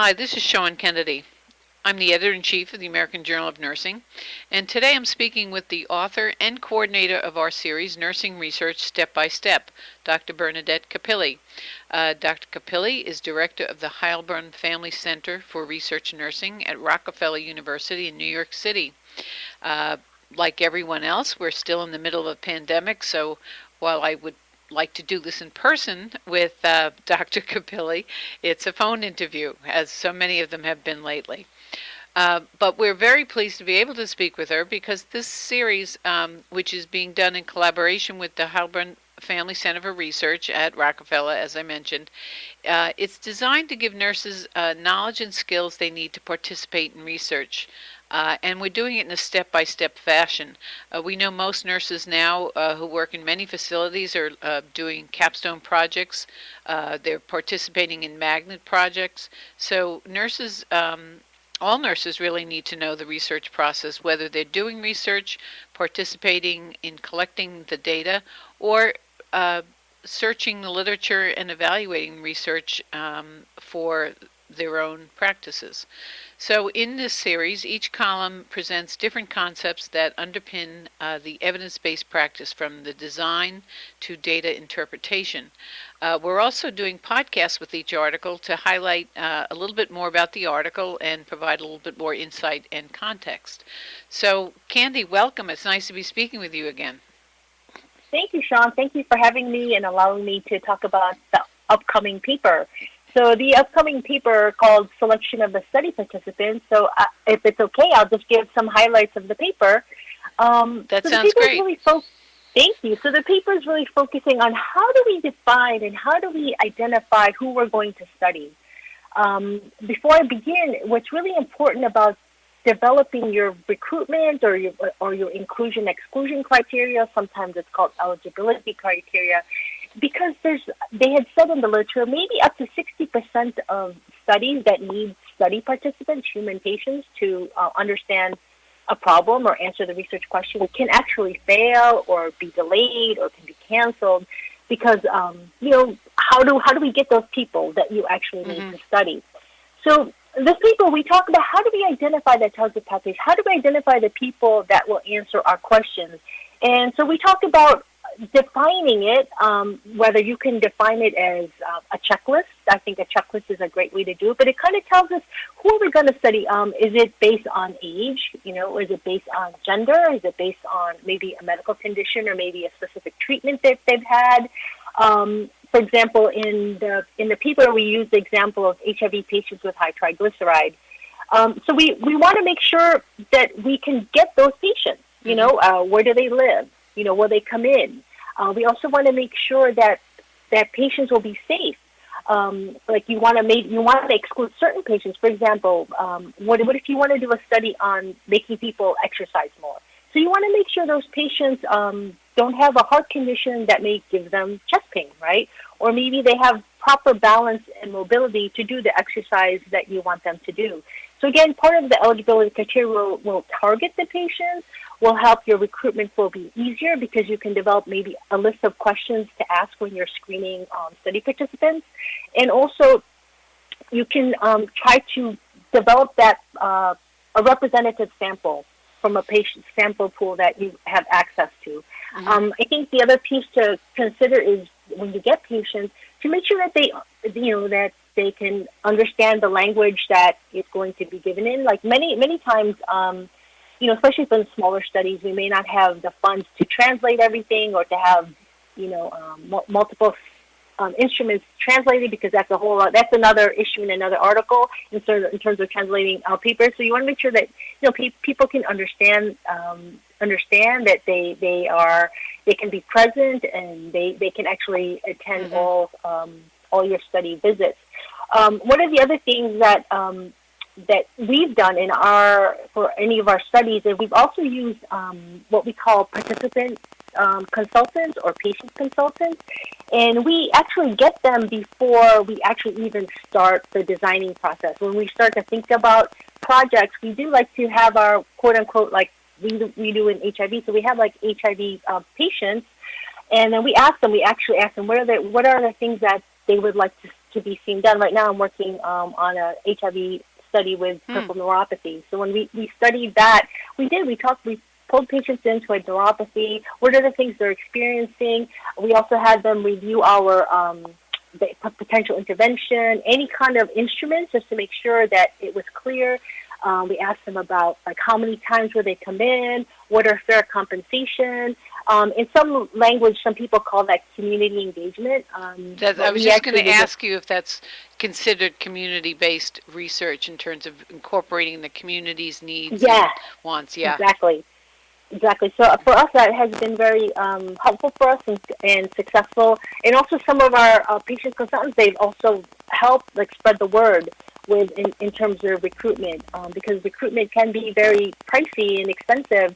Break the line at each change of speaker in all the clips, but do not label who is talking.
Hi, this is Sean Kennedy. I'm the editor-in-chief of the American Journal of Nursing, and today I'm speaking with the author and coordinator of our series, Nursing Research Step by Step, Dr. Bernadette Capili. Dr. Capili is director of the Heilbronn Family Center for Research Nursing at Rockefeller University in New York City. Like everyone else, we're still in the middle of a pandemic, so while I would like to do this in person with Dr. Capili, it's a phone interview, as so many of them have been lately. But we're very pleased to be able to speak with her because this series, which is being done in collaboration with the Heilbronn Family Center for Research at Rockefeller, as I mentioned, it's designed to give nurses knowledge and skills they need to participate in research. And we're doing it in a step-by-step fashion. We know most nurses now who work in many facilities are doing capstone projects. They're participating in magnet projects. So nurses, all nurses really need to know the research process, whether they're doing research, participating in collecting the data, or searching the literature and evaluating research for their own practices. So in this series, each column presents different concepts that underpin the evidence-based practice from the design to data interpretation. We're also doing podcasts with each article to highlight a little bit more about the article and provide a little bit more insight and context. So Candy, welcome. It's nice to be speaking with you again.
Thank you, Sean. Thank you for having me and allowing me to talk about the upcoming paper. So the upcoming paper called Selection of the Study Participants. So if it's okay, I'll just give some highlights of the paper.
That sounds great.
Thank you. So the paper is really focusing on how do we define and how do we identify who we're going to study. Before I begin, what's really important about developing your recruitment or your inclusion-exclusion criteria, sometimes it's called eligibility criteria, because they had said in the literature maybe up to 60% of studies that need study participants, human patients, to understand a problem or answer the research question can actually fail or be delayed or can be canceled because, how do we get those people that you actually need to study? So this paper, we talk about how do we identify that target population? How do we identify the people that will answer our questions? And so we talk about defining it, whether you can define it as a checklist. I think a checklist is a great way to do it, but it kind of tells us who are we going to study. Is it based on age? Is it based on gender? Is it based on maybe a medical condition or maybe a specific treatment that they've had? For example, in the paper, we use the example of HIV patients with high triglyceride. So we want to make sure that we can get those patients. Where do they live? Will they come in? We also want to make sure that patients will be safe. You want to exclude certain patients. For example, what if you want to do a study on making people exercise more? So you want to make sure those patients don't have a heart condition that may give them chest pain, right? Or maybe they have proper balance and mobility to do the exercise that you want them to do. So again, part of the eligibility criteria will target the patients, will help your recruitment flow be easier because you can develop maybe a list of questions to ask when you're screening study participants. And also, you can try to develop that a representative sample from a patient sample pool that you have access to. I think the other piece to consider is when you get patients, to make sure that they can understand the language that is going to be given in. Like many times, especially for smaller studies, we may not have the funds to translate everything or to have, multiple instruments translated because that's another issue in another article in terms of translating papers. So you want to make sure that people can understand that they can be present and they can actually attend all your study visits. One of the other things that we've done for any of our studies is we've also used what we call participant consultants or patient consultants, and we actually get them before we actually even start the designing process. When we start to think about projects, we do like to have our quote-unquote, like we do in HIV, so we have like HIV patients, and then we actually ask them what are the things that they would like to be seen done. Right now I'm working on a HIV study with peripheral neuropathy. So when we studied that, we pulled patients into a neuropathy. What are the things they're experiencing? We also had them review our the potential intervention, any kind of instruments, just to make sure that it was clear. We asked them about like how many times will they come in, what are fair compensation. In some language, some people call that community engagement.
I was just going to ask you if that's considered community-based research in terms of incorporating the community's needs and wants. Yeah,
exactly. So for us, that has been very helpful for us and successful. And also some of our patient consultants, they've also helped like spread the word in terms of recruitment, because recruitment can be very pricey and expensive,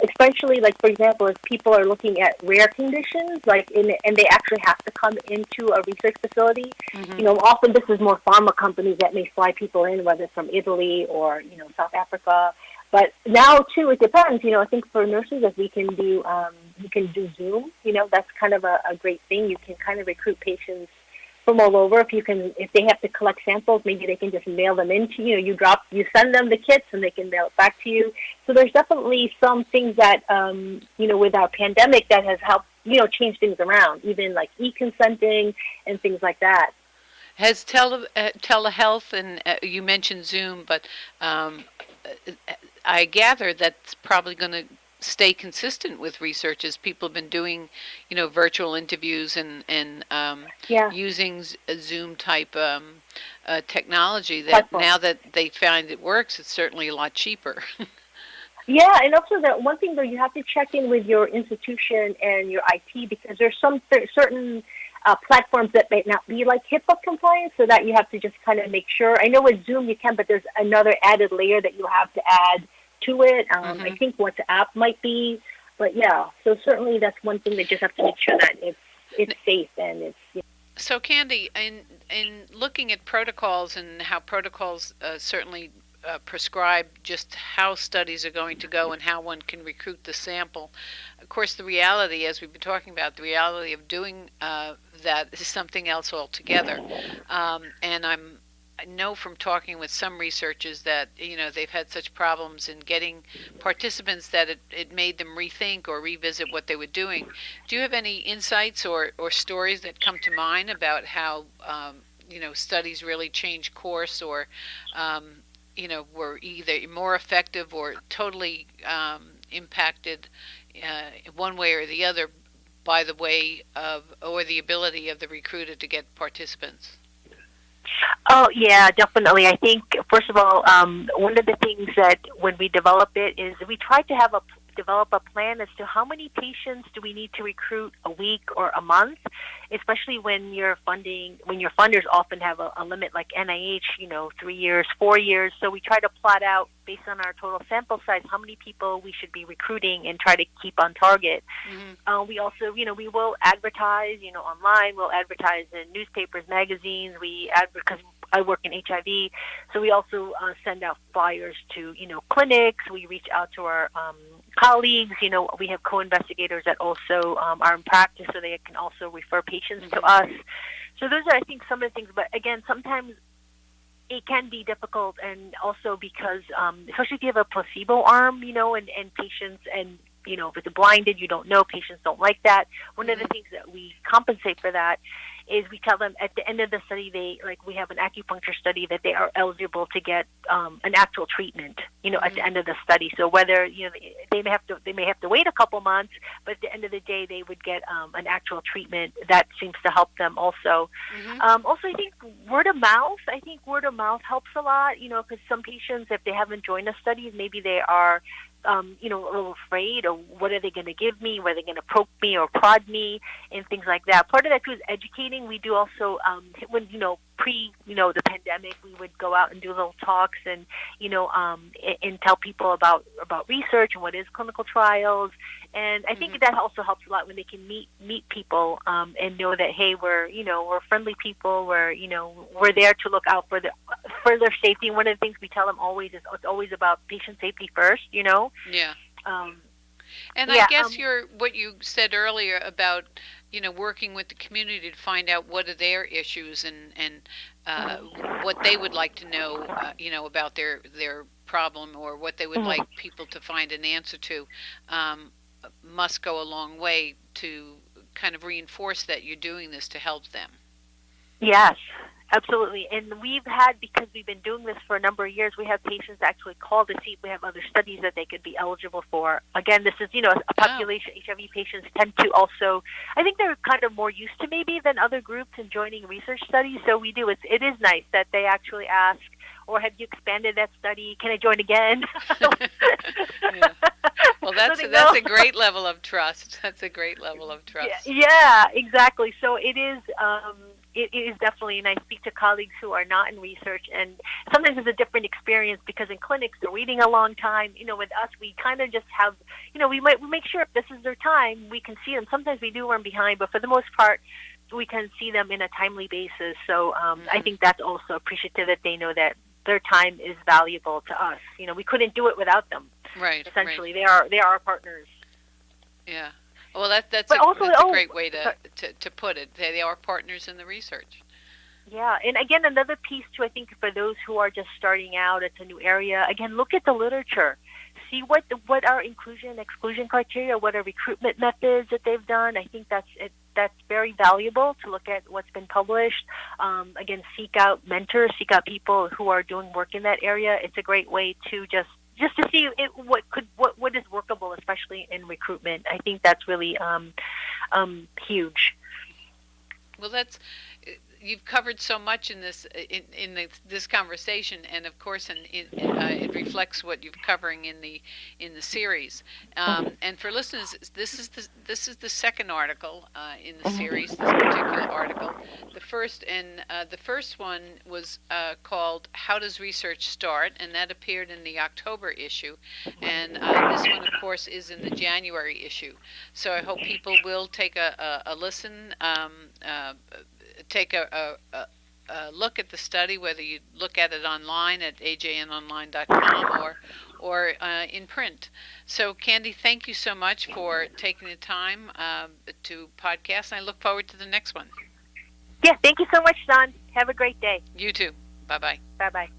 especially like, for example, if people are looking at rare conditions, and they actually have to come into a research facility. Often this is more pharma companies that may fly people in, whether from Italy or, South Africa. But now too, it depends. I think for nurses, if we can do Zoom, that's kind of a great thing. You can kind of recruit patients from all over. If they have to collect samples, maybe they can just mail them in to you. You send them the kits and they can mail it back to you. So there's definitely some things that, with our pandemic that has helped, change things around, even like e-consenting and things like that.
Has telehealth, and you mentioned Zoom, but I gather that's probably going to stay consistent with research as people have been doing, virtual interviews and using Zoom type technology. That now that they find it works, it's certainly a lot cheaper.
Yeah, and also that one thing though, you have to check in with your institution and your IT, because there's some certain platforms that may not be like HIPAA compliant, so that you have to just kind of make sure. I know with Zoom you can, but there's another added layer that you have to add to it. I think WhatsApp might be, but yeah. So certainly that's one thing that just have to make sure that it's safe and it's.
So Candy, in looking at protocols and how protocols certainly prescribe just how studies are going to go and how one can recruit the sample. Of course, the reality, as we've been talking about, the reality of doing that is something else altogether. And I know from talking with some researchers that they've had such problems in getting participants that it made them rethink or revisit what they were doing. Do you have any insights or stories that come to mind about how studies really change course or were either more effective or totally impacted one way or the other by the way of or the ability of the recruiter to get participants?
Oh, yeah, definitely. I think, first of all, one of the things that when we develop it is we try to develop a plan as to how many patients do we need to recruit a week or a month, especially when your funders often have a limit like NIH, 3 years, 4 years. So we try to plot out based on our total sample size how many people we should be recruiting and try to keep on target. We also, we will advertise, online. We'll advertise in newspapers, magazines. Because I work in HIV, so we also send out flyers to, clinics. We reach out to our colleagues. We have co-investigators that also are in practice, so they can also refer patients to us. So those are, I think, some of the things. But again, sometimes it can be difficult, and also because, especially if you have a placebo arm, and patients, and if it's blinded, you don't know, patients don't like that. One of the things that we compensate for that is we tell them at the end of the study, we have an acupuncture study, that they are eligible to get an actual treatment, at the end of the study. So whether, they may have to wait a couple months, but at the end of the day, they would get an actual treatment that seems to help them also. Also, I think word of mouth helps a lot, because some patients, if they haven't joined the studies, maybe they are a little afraid, or what are they going to give me? Were they going to poke me or prod me, and things like that. Part of that too is educating. We do also, when pre the pandemic, we would go out and do little talks and and tell people about research and what is clinical trials. And I think that also helps a lot when they can meet people and know that, hey, we're friendly people. We're there to look out for their safety. And one of the things we tell them always is it's always about patient safety first.
Yeah. And I guess what you said earlier about working with the community to find out what are their issues and what they would like to know, about their problem, or what they would
Mhm.
like people to find an answer to, um, must go a long way to kind of reinforce that you're doing this to help them.
Yes, absolutely. And because we've been doing this for a number of years, we have patients actually call to see if we have other studies that they could be eligible for. Again, this is, a population, HIV patients tend to also, I think they're kind of more used to maybe than other groups in joining research studies. So it is nice that they actually ask, or have you expanded that study? Can I join again?
Yeah. Well, that's a great level of trust. That's a great level of trust.
Yeah, exactly. So it is. It is definitely, and I speak to colleagues who are not in research, and sometimes it's a different experience because in clinics they're waiting a long time. With us, we kind of just have, we make sure if this is their time, we can see them. Sometimes we do run behind, but for the most part, we can see them in a timely basis. So I think that's also appreciative that they know that their time is valuable to us. We couldn't do it without them.
Right.
Essentially,
right.
they are our partners.
Yeah. Well, that's a great way to put it. They are partners in the research.
Yeah, and again, another piece too, I think for those who are just starting out, it's a new area. Again, look at the literature. See what are inclusion and exclusion criteria, what are recruitment methods that they've done. I think that's very valuable to look at what's been published. Again, seek out mentors, seek out people who are doing work in that area. It's a great way to just to see what is workable, especially in recruitment. I think that's really huge.
Well, you've covered so much in this conversation, and of course, it reflects what you're covering in the series. And for listeners, this is the second article in the series. This particular article, the first one was called "How Does Research Start?" and that appeared in the October issue, and this one, of course, is in the January issue. So I hope people will take a listen. Take a look at the study, whether you look at it online at ajnonline.com or in print. So, Candy, thank you so much for taking the time to podcast, and I look forward to the next one.
Yeah, thank you so much, Don. Have a great day.
You too. Bye-bye.
Bye-bye.